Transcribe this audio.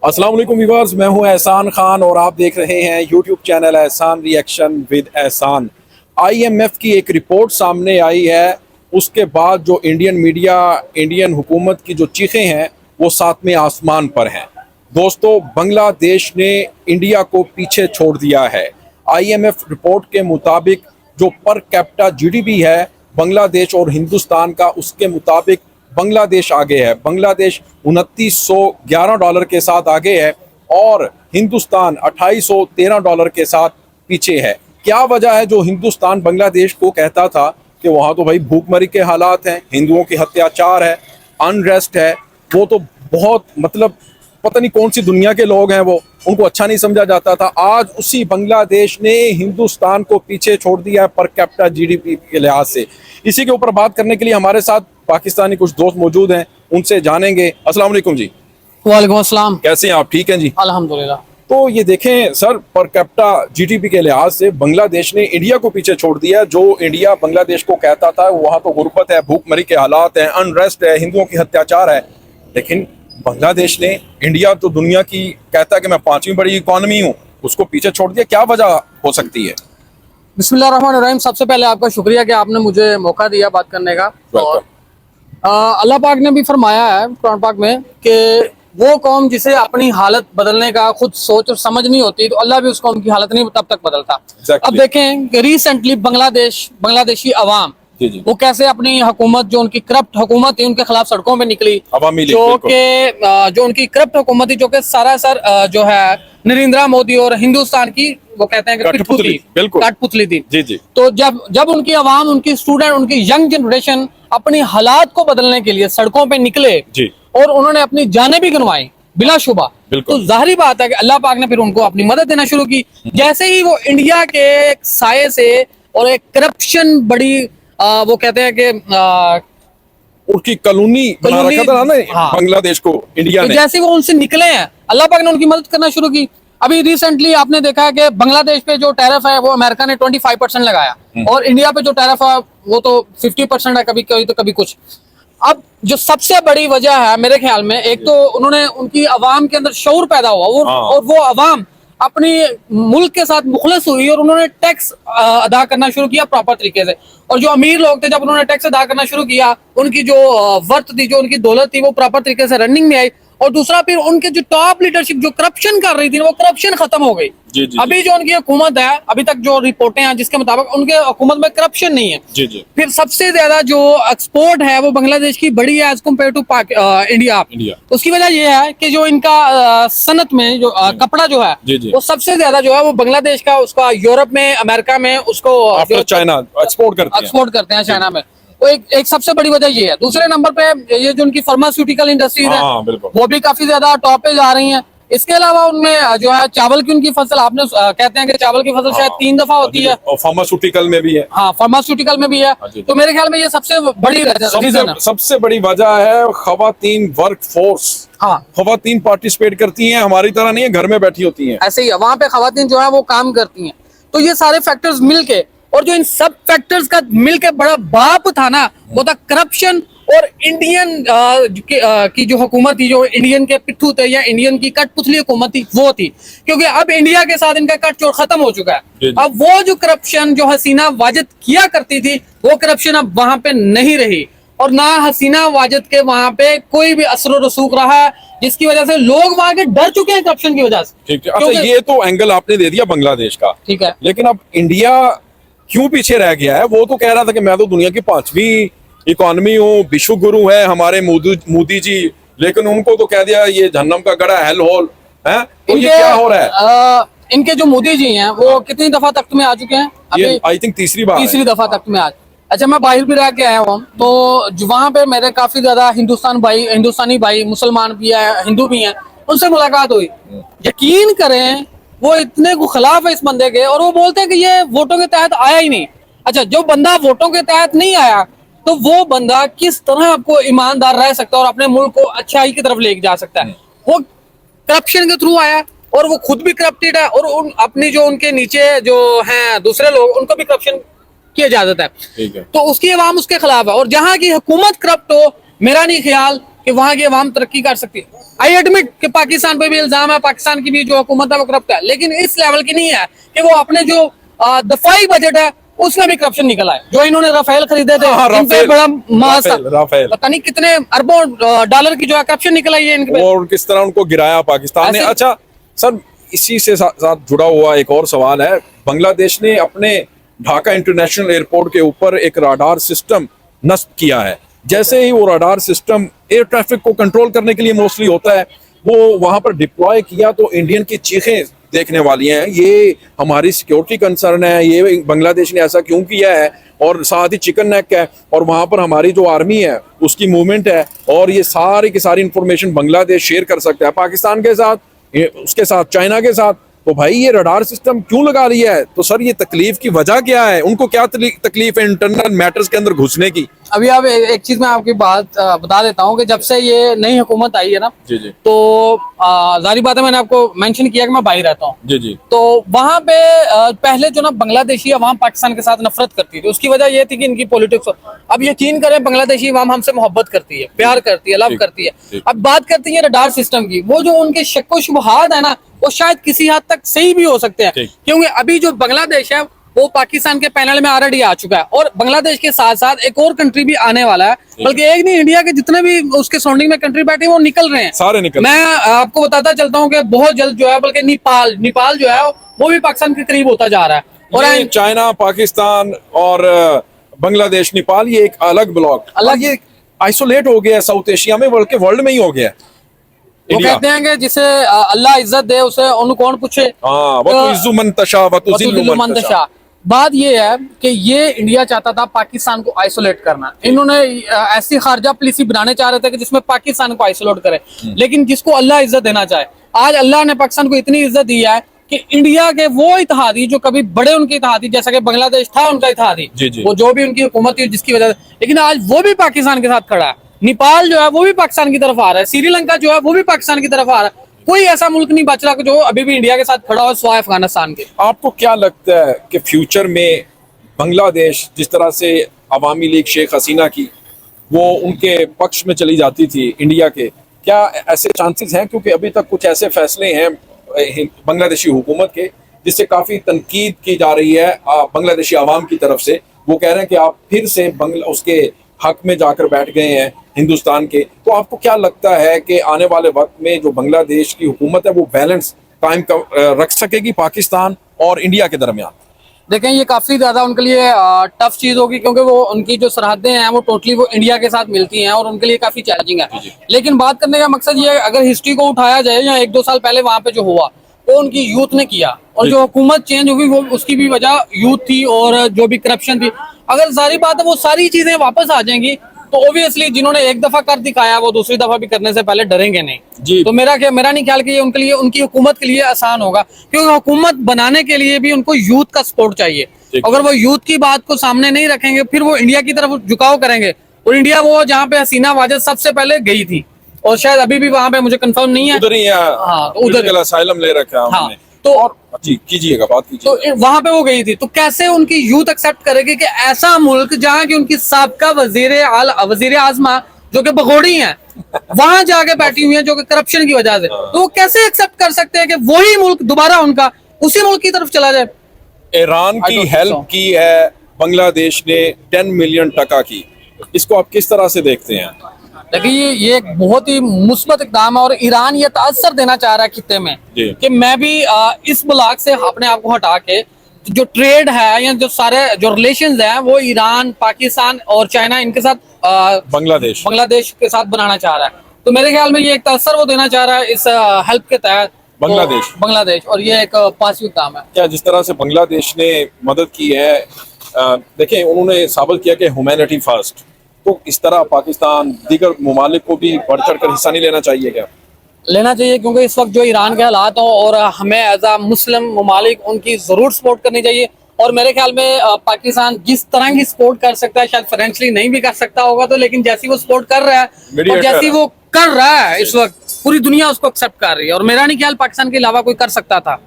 अस्सलाम वालेकुम व्यूअर्स, मैं हूं एहसान खान और आप देख रहे हैं यूट्यूब चैनल एहसान रिएक्शन विद एहसान। आईएमएफ की एक रिपोर्ट सामने आई है, उसके बाद जो इंडियन मीडिया, इंडियन हुकूमत की जो चीखें हैं वो सातवें आसमान पर हैं। दोस्तों, बांग्लादेश ने इंडिया को पीछे छोड़ दिया है। आईएमएफ रिपोर्ट के मुताबिक जो पर कैपिटा जीडीपी है बांग्लादेश और हिंदुस्तान का, उसके मुताबिक बांग्लादेश आगे है। बांग्लादेश $2911 के साथ आगे है और हिंदुस्तान $2813 के साथ पीछे है। क्या वजह है जो हिंदुस्तान बांग्लादेश को कहता था कि वहाँ तो भाई भूखमरी के हालात हैं, हिंदुओं की अत्याचार है, अनरेस्ट है, वो तो बहुत पता नहीं कौन सी दुनिया के लोग हैं, वो उनको अच्छा नहीं समझा जाता था। आज उसी बांग्लादेश ने हिंदुस्तान को पीछे छोड़ दिया है पर कैपिटा जीडीपी के लिहाज से। इसी के ऊपर बात करने के लिए हमारे साथ पाकिस्तानी कुछ दोस्त मौजूद हैं, उनसे जानेंगे। अस्सलाम वालेकुम जी। वालेकुम अस्सलाम। कैसे हैं आप? ठीक हैं जी, अल्हम्दुलिल्लाह। तो ये देखें सर, पर कैपिटा जीडीपी के लिहाज से बांग्लादेश ने इंडिया को पीछे छोड़ दिया। जो इंडिया बांग्लादेश को कहता था वहाँ तो गुर्बत है, भूखमरी के हालात हैं, अनरेस्ट है, हिंदुओं की अत्याचार है, लेकिन बांग्लादेश ने इंडिया तो दुनिया की कहता है कि मैं 5वीं बड़ी इकोनॉमी हूँ, उसको पीछे छोड़ दिया। क्या वजह हो सकती है? बिस्मिल्लाहिर्रहमानिर्रहीम। सबसे पहले आपका शुक्रिया कि आपने मुझे मौका दिया बात करने का। और अल्लाह पाक ने भी फरमाया है कुरान पाक में कि वो कौम जिसे अपनी हालत बदलने का खुद सोच और समझ नहीं होती, तो अल्लाह भी उस कौम की हालत नहीं तब तक बदलता। अब देखें कि रिसेंटली बांग्लादेशी अवाम वो कैसे अपनी हुकूमत, जो उनकी करप्ट हुकूमत थी, उनके खिलाफ सड़कों पे निकली। जो उनकी करप्ट हुकूमत थी, जो कि सरासर जो है नरेंद्र मोदी और हिंदुस्तान की, वो कहते हैं कि कठपुतली थी। जी। तो जब उनकी अवाम, उनकी स्टूडेंट, उनकी यंग जनरेशन अपनी हालात को बदलने के लिए सड़कों पे निकले और उन्होंने अपनी जानें भी गंवाई बिला शुबा, तो जाहिर बात है कि अल्लाह पाक ने फिर उनको अपनी मदद देना शुरू की। जैसे ही वो इंडिया के साये से और एक करप्शन बड़ी वो कहते हैं कि उनकी कॉलोनी बना रखा था ना बांग्लादेश को इंडिया ने, जैसे वो उनसे निकले हैं अल्लाह पाक ने उनकी मदद करना शुरू की। अभी रिसेंटली आपने देखा है कि बांग्लादेश पे जो टैरिफ है वो अमेरिका ने 25% लगाया और इंडिया पे जो टैरिफ है वो तो 50% है, कभी कभी तो कभी कुछ। अब जो सबसे बड़ी वजह है मेरे ख्याल में, एक तो उन्होंने, उनकी अवाम के अंदर शऊर पैदा हुआ और वो अवाम अपनी मुल्क के साथ मुखलस हुई और उन्होंने टैक्स अदा करना शुरू किया प्रॉपर तरीके से। और जो अमीर लोग थे, जब उन्होंने टैक्स अदा करना शुरू किया, उनकी जो वर्थ थी, जो उनकी दौलत थी, वो प्रॉपर तरीके से रनिंग में आई। और दूसरा, फिर उनके जो टॉप लीडरशिप जो करप्शन कर रही थी, वो करप्शन खत्म हो गई। अभी जो उनकी हुकूमत है, अभी तक जो रिपोर्टें हैं जिसके मुताबिक उनके हुकूमत में करप्शन नहीं है। फिर सबसे ज्यादा जो एक्सपोर्ट है वो बांग्लादेश की बड़ी है एज कम्पेयर टू इंडिया। उसकी वजह यह है कि जो इनका सनत में जो कपड़ा जो है वो सबसे ज्यादा जो है वो बांग्लादेश का, उसका यूरोप में, अमेरिका में उसको चाइना एक्सपोर्ट करते हैं चाइना में। तो एक सबसे बड़ी वजह ये है। दूसरे नंबर पे ये जो उनकी फार्मास्यूटिकल इंडस्ट्रीज है वो भी काफी ज्यादा टॉप पे जा रही हैं। इसके अलावा उनमें जो है चावल की उनकी फसल, आपने कहते हैं कि चावल की फसल शायद 3 दफा होती है, और फार्मास्यूटिकल में भी है। हाँ, फार्मास्यूटिकल में भी है। तो मेरे ख्याल में ये सबसे बड़ी रीजन है, सबसे बड़ी वजह है खवातीन वर्क फोर्स। हाँ, खवातीन पार्टिसिपेट करती हैं, हमारी तरह नहीं है घर में बैठी होती हैं। ऐसे ही है, वहाँ पे खवातीन जो है वो काम करती हैं। तो ये सारे फैक्टर्स मिलके, और जो इन सब फैक्टर्स का मिलके बड़ा बाप था ना, वो था करप्शन। और इंडियन की जो हुकूमत थी, जो इंडियन के पिट्ठू थे या इंडियन की कठपुतली हुकूमत थी, वो थी। क्योंकि अब इंडिया के साथ इनका कटजोड़ खत्म हो चुका है। अब वो जो करप्शन जो हसीना वाजिद किया करती थी, वो करप्शन अब वहां पे नहीं रही, और ना हसीना वाजिद के वहां पे कोई भी असर रसूख रहा है, जिसकी वजह से लोग वहां के डर चुके हैं करप्शन की वजह से। अच्छा, ये तो एंगल आपने दे दिया बांग्लादेश का, ठीक है, लेकिन अब इंडिया क्यों पीछे रह गया है? वो तो कह रहा था कि मैं तो दुनिया की 5वीं इकोनॉमी हूँ, विश्व गुरु है हमारे मोदी जी, लेकिन उनको तो कह दिया ये जहन्नम का गड़ा, हेल होल है। तो ये क्या हो रहा है? इनके जो मोदी जी हैं वो कितनी दफा तख्त में आ चुके हैं? ये आई थिंक तीसरी दफा तख्त में आज। अच्छा, मैं बाहर भी रह के आया हूँ, तो वहाँ पे मेरे काफी ज्यादा हिंदुस्तानी भाई, मुसलमान भी है, हिंदू भी हैं, उनसे मुलाकात हुई। यकीन करें वो इतने को खिलाफ है इस बंदे के, और वो बोलते हैं कि ये वोटों के तहत आया ही नहीं। अच्छा, जो बंदा वोटों के तहत नहीं आया, तो वो बंदा किस तरह आपको ईमानदार रह सकता है और अपने मुल्क को अच्छाई की तरफ लेके जा सकता है? वो करप्शन के थ्रू आया, और वो खुद भी करप्टेड है, और अपनी जो उनके नीचे जो हैं दूसरे लोग, उनको भी करप्शन की इजाजत है। तो उसकी अवाम उसके खिलाफ है। और जहां की हुकूमत करप्ट हो, मेरा नहीं ख्याल कि वहां की अवाम तरक्की कर सकती है। आई एडमिट कि पाकिस्तान पे भी इल्जाम है, पाकिस्तान की भी जो हुकूमत है वो करप्ट है, लेकिन इस लेवल की नहीं है कि वो अपने जो दफाई बजट है उसमें भी करप्शन निकल आए। जो इन्होंने राफेल खरीदे थे, हाँ, इन पे राफेल, बड़ा मास था, राफेल। पता नहीं कितने अरबों डॉलर की जो है करप्शन निकल आई है इनके पे। और किस तरह उनको गिराया पाकिस्तान ने। ऐसे- अच्छा सर, इसी से साथ जुड़ा हुआ एक और सवाल है। बांग्लादेश ने अपने ढाका इंटरनेशनल एयरपोर्ट के ऊपर एक राडार सिस्टम नस्ब किया है। जैसे ही वो राडार सिस्टम एयर ट्रैफिक को कंट्रोल करने के लिए मोस्टली होता है, वो वहां पर डिप्लॉय किया तो इंडियन की चीखें देखने वाली हैं। ये हमारी सिक्योरिटी कंसर्न है, ये बांग्लादेश ने ऐसा क्यों किया है, और साथ ही चिकन नेक है, और वहां पर हमारी जो आर्मी है उसकी मूवमेंट है, और ये सारी की सारी इंफॉर्मेशन बांग्लादेश शेयर कर सकता है पाकिस्तान के साथ, उसके साथ चाइना के साथ। तो भाई ये रडार सिस्टम क्यों लगा लिया है? तो सर ये तकलीफ की वजह क्या है? उनको क्या तकलीफ है इंटरनल मैटर्स के अंदर घुसने की? अभी आप एक चीज मैं आपकी बात बता देता हूँ कि जब से ये नई हुकूमत आई है ना, जी जी तो जारी बात है, मैंने आपको मेंशन किया कि मैं बाहर रहता हूँ। जी जी तो वहां पे पहले जो ना बांग्लादेशी अवाम पाकिस्तान के साथ नफरत करती थी, उसकी वजह ये थी कि इनकी पॉलिटिक्स। अब यकीन करें बांग्लादेशी अवाम हमसे मोहब्बत करती है, प्यार करती है, लव ठीक, करती है। ठीक। अब बात करती है रडार सिस्टम की, वो जो उनके शक्को शुबहात है ना, वो शायद किसी हद तक सही भी हो सकते हैं, ठीक। क्योंकि अभी जो बांग्लादेश है वो पाकिस्तान के पैनल में ऑलरेडी आ चुका है, और बांग्लादेश के साथ साथ एक और कंट्री भी आने वाला है, बल्कि एक नहीं, इंडिया के जितने भी उसके सराउंडिंग में कंट्री बैठे हैं वो निकल रहे हैं, सारे निकल। मैं आपको बताता चलता हूँ कि बहुत जल्द जो है, बल्कि नेपाल जो है वो भी पाकिस्तान के करीब होता जा रहा है। और ये चाइना, पाकिस्तान और बांग्लादेश, नेपाल, ये एक अलग ब्लॉक, अलग- ये आइसोलेट हो गया है साउथ एशिया में, बल्कि वर्ल्ड में ही हो गया है वो इंडिया। कहते हैं कि जिसे अल्लाह इज्जत दे उसे उन्हें कौन पूछे। हाँ, वतुइज्जु मन तशा वतुजिल्लु मन तशा। बात ये है कि ये इंडिया चाहता था पाकिस्तान को आइसोलेट करना, इन्होंने ऐसी खारजा पॉलिसी बनाने चाह रहे थे कि जिसमें पाकिस्तान को आइसोलेट करे, लेकिन जिसको अल्लाह इज्जत देना चाहे, आज अल्लाह ने पाकिस्तान को इतनी इज्जत दी है कि इंडिया के वो इत्तेहादी जो कभी बड़े उनके इत्तेहादी, जैसा कि बांग्लादेश था उनका इत्तेहादी, जी, जी। वो जो भी उनकी हुकूमत थी जिसकी वजह से, लेकिन आज वो भी पाकिस्तान के साथ खड़ा है। नेपाल जो है वो भी पाकिस्तान की तरफ आ रहा है, श्रीलंका जो है वो भी पाकिस्तान की तरफ आ रहा है। कोई ऐसा मुल्क नहीं बच रहा जो अभी भी इंडिया के साथ खड़ा हो सिवाय अफगानिस्तान के। आपको क्या लगता है कि फ्यूचर में बांग्लादेश, जिस तरह से अवामी लीग शेख हसीना की वो उनके पक्ष में चली जाती थी इंडिया के, क्या ऐसे चांसेस हैं? क्योंकि अभी तक कुछ ऐसे फैसले हैं बांग्लादेशी हुकूमत के जिससे काफी तनकीद की जा रही है बांग्लादेशी अवाम की तरफ से। वो कह रहे हैं कि आप फिर से उसके हक में जाकर बैठ गए हैं हिंदुस्तान के। तो आपको क्या लगता है कि आने वाले वक्त में जो बांग्लादेश की हुकूमत है वो बैलेंस कायम रख सकेगी पाकिस्तान और इंडिया के दरमियान? देखें, ये काफी ज्यादा उनके लिए टफ चीज होगी, क्योंकि वो उनकी जो सरहदें हैं वो टोटली वो इंडिया के साथ मिलती हैं और उनके लिए काफी चैलेंजिंग है। लेकिन बात करने का मकसद ये है, अगर हिस्ट्री को उठाया जाए, या 1-2 साल पहले वहां पे जो हुआ वो उनकी यूथ ने किया, और जो हुकूमत चेंज हुई वो उसकी भी वजह यूथ थी, और जो भी करप्शन थी। अगर सारी बात है वो सारी चीजें वापस आ जाएंगी तो ऑब्वियसली जिन्होंने एक दफा कर दिखाया वो दूसरी दफा भी करने से पहले डरेंगे नहीं जी। तो मेरा नहीं ख्याल कि ये उनके लिए, उनकी हुकूमत के लिए आसान होगा, क्योंकि हुकूमत बनाने के लिए भी उनको यूथ का सपोर्ट चाहिए। अगर वो यूथ की बात को सामने नहीं रखेंगे, फिर वो इंडिया की तरफ झुकाव करेंगे, और इंडिया वो जहाँ पे हसीना वाजिद सबसे पहले गई थी, और शायद अभी भी वहां पे, मुझे कंफर्म नहीं है, उधर ही हाँ, तो उधर असाइलम ले रखा है हाँ, उन्होंने। तो और जी कीजिएगा, बात कीजिए। तो वहां पे वो गई थी, तो कैसे उनकी यूथ एक्सेप्ट करेगी कि ऐसा मुल्क जहाँ की उनकी साबका वजीर आजमा जो कि भगोड़ी हैं वहां जाके बैठी हुई हैं, जो कि करप्शन की वजह से, तो वो कैसे एक्सेप्ट कर सकते हैं कि वही मुल्क दोबारा उनका उसी मुल्क की तरफ चला जाए? ईरान की हेल्प की है बांग्लादेश ने 10 मिलियन टका की, इसको आप किस तरह से देखते हैं? देखिए, ये एक बहुत ही मुस्बत इकदाम है, और ईरान ये तासर देना चाह रहा है खित्ते में कि मैं भी इस ब्लॉक से अपने आप को हटा के जो ट्रेड है या जो सारे जो रिलेशंस हैं वो ईरान, पाकिस्तान और चाइना, इनके साथ बांग्लादेश के साथ बनाना चाह रहा है। तो मेरे ख्याल में ये एक तासर वो देना चाह रहा है इस हेल्प के तहत बांग्लादेश, और ये एक पॉजिटिव काम है। क्या जिस तरह से बांग्लादेश ने मदद की है, देखें उन्होंने साबित किया कि ह्यूमैनिटी फर्स्ट, तो इस तरह पाकिस्तान दीगर ममालिक को भी बढ़ चढ़ कर हिस्सा नहीं लेना चाहिए? क्या लेना चाहिए, क्योंकि इस वक्त जो ईरान के हालात हों, और हमें एज आ मुस्लिम ममालिक उनकी जरूर सपोर्ट करनी चाहिए। और मेरे ख्याल में पाकिस्तान जिस तरह की सपोर्ट कर सकता है, शायद फाइनेंशियली नहीं भी कर सकता होगा, तो लेकिन जैसी वो सपोर्ट कर रहा है और जैसी वो कर रहा है इस वक्त, पूरी दुनिया उसको एक्सेप्ट कर रही है, और मेरा नहीं ख्याल पाकिस्तान के अलावा कोई कर सकता था।